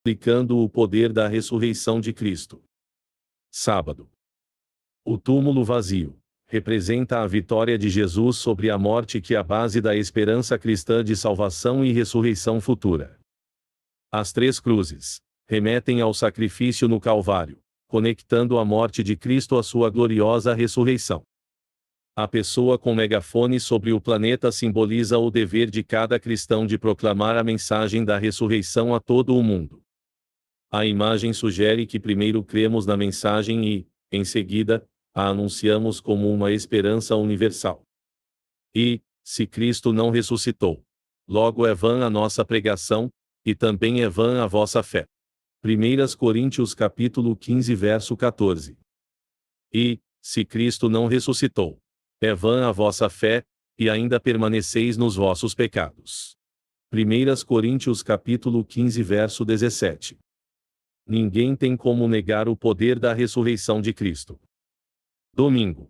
explicando o poder da ressurreição de Cristo. Sábado. O túmulo vazio representa a vitória de Jesus sobre a morte, que é a base da esperança cristã de salvação e ressurreição futura. As três cruzes remetem ao sacrifício no Calvário, conectando a morte de Cristo à sua gloriosa ressurreição. A pessoa com megafone sobre o planeta simboliza o dever de cada cristão de proclamar a mensagem da ressurreição a todo o mundo. A imagem sugere que primeiro cremos na mensagem e, em seguida, a anunciamos como uma esperança universal. E, se Cristo não ressuscitou, logo é vã a nossa pregação, e também é vã a vossa fé. 1 Coríntios capítulo 15 verso 14. E, se Cristo não ressuscitou, é vã a vossa fé, e ainda permaneceis nos vossos pecados. 1 Coríntios capítulo 15 verso 17. Ninguém tem como negar o poder da ressurreição de Cristo. Domingo.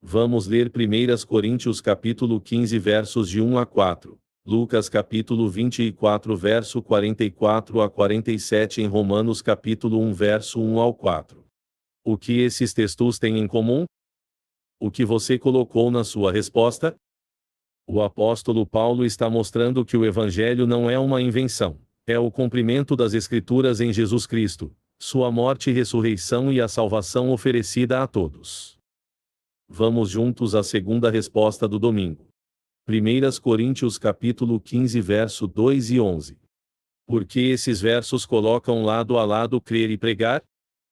Vamos ler 1 Coríntios capítulo 15 versos de 1 a 4, Lucas capítulo 24 verso 44 a 47 e Romanos capítulo 1 verso 1 ao 4. O que esses textos têm em comum? O que você colocou na sua resposta? O apóstolo Paulo está mostrando que o Evangelho não é uma invenção, é o cumprimento das Escrituras em Jesus Cristo, sua morte e ressurreição e a salvação oferecida a todos. Vamos juntos à segunda resposta do domingo. 1 Coríntios capítulo 15 verso 2 e 11. Por que esses versos colocam lado a lado crer e pregar?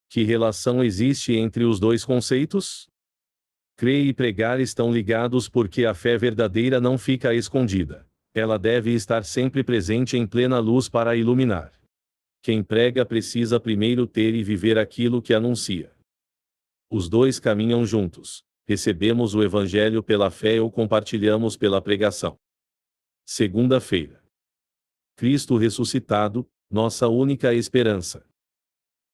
Que relação existe entre os dois conceitos? Crer e pregar estão ligados porque a fé verdadeira não fica escondida. Ela deve estar sempre presente em plena luz para iluminar. Quem prega precisa primeiro ter e viver aquilo que anuncia. Os dois caminham juntos. Recebemos o Evangelho pela fé ou compartilhamos pela pregação. Segunda-feira. Cristo ressuscitado, nossa única esperança.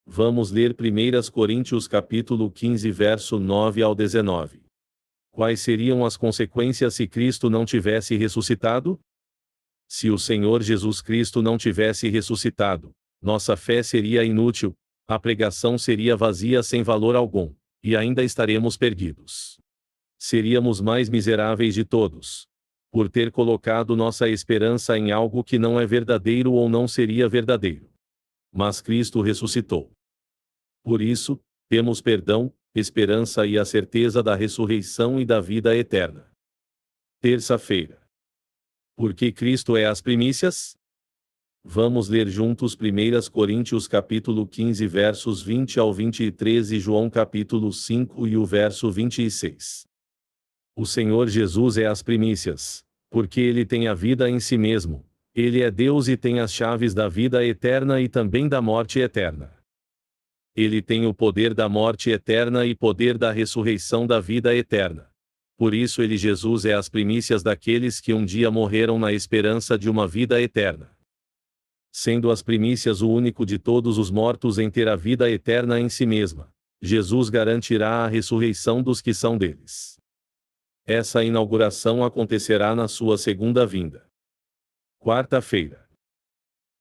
Vamos ler 1 Coríntios capítulo 15 verso 9 ao 19. Quais seriam as consequências se Cristo não tivesse ressuscitado? Se o Senhor Jesus Cristo não tivesse ressuscitado, nossa fé seria inútil, a pregação seria vazia sem valor algum, e ainda estaremos perdidos. Seríamos mais miseráveis de todos, por ter colocado nossa esperança em algo que não é verdadeiro ou não seria verdadeiro. Mas Cristo ressuscitou. Por isso, temos perdão, esperança e a certeza da ressurreição e da vida eterna. Terça-feira. Por que Cristo é as primícias? Vamos ler juntos 1 Coríntios capítulo 15 versos 20 ao 23 e João capítulo 5 e o verso 26. O Senhor Jesus é as primícias, porque Ele tem a vida em si mesmo, Ele é Deus e tem as chaves da vida eterna e também da morte eterna. Ele tem o poder da morte eterna e poder da ressurreição da vida eterna. Por isso Ele, Jesus, é as primícias daqueles que um dia morreram na esperança de uma vida eterna. Sendo as primícias o único de todos os mortos em ter a vida eterna em si mesma, Jesus garantirá a ressurreição dos que são deles. Essa inauguração acontecerá na sua segunda vinda. Quarta-feira.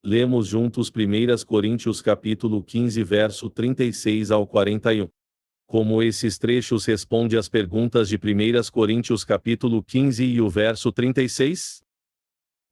Lemos juntos 1 Coríntios capítulo 15 verso 36 ao 41. Como esses trechos respondem às perguntas de 1 Coríntios capítulo 15 e o verso 36?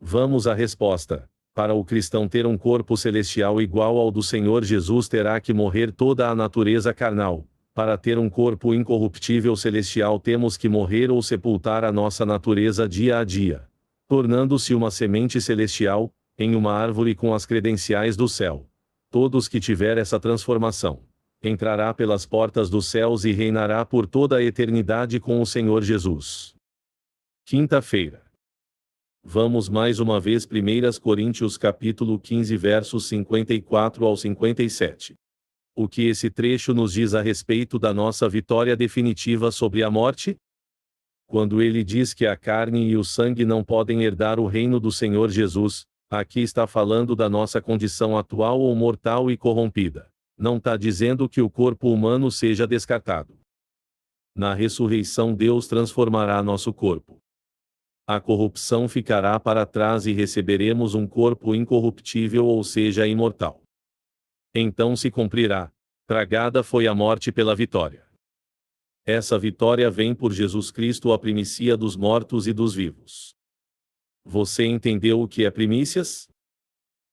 Vamos à resposta. Para o cristão ter um corpo celestial igual ao do Senhor Jesus, terá que morrer toda a natureza carnal. Para ter um corpo incorruptível celestial, temos que morrer ou sepultar a nossa natureza dia a dia, tornando-se uma semente celestial, em uma árvore com as credenciais do céu. Todos que tiver essa transformação, entrará pelas portas dos céus e reinará por toda a eternidade com o Senhor Jesus. Quinta-feira. Vamos mais uma vez 1 Coríntios capítulo 15 versos 54 ao 57. O que esse trecho nos diz a respeito da nossa vitória definitiva sobre a morte? Quando ele diz que a carne e o sangue não podem herdar o reino do Senhor Jesus, aqui está falando da nossa condição atual ou mortal e corrompida. Não está dizendo que o corpo humano seja descartado. Na ressurreição Deus transformará nosso corpo. A corrupção ficará para trás e receberemos um corpo incorruptível, ou seja, imortal. Então se cumprirá: tragada foi a morte pela vitória. Essa vitória vem por Jesus Cristo, a primícia dos mortos e dos vivos. Você entendeu o que é primícias?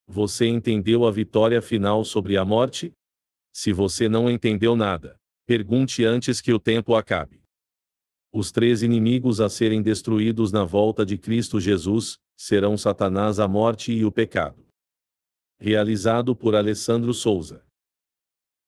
Você entendeu a vitória final sobre a morte? Se você não entendeu nada, pergunte antes que o tempo acabe. Os 3 inimigos a serem destruídos na volta de Cristo Jesus serão Satanás, a morte e o pecado. Realizado por Alessandro Souza.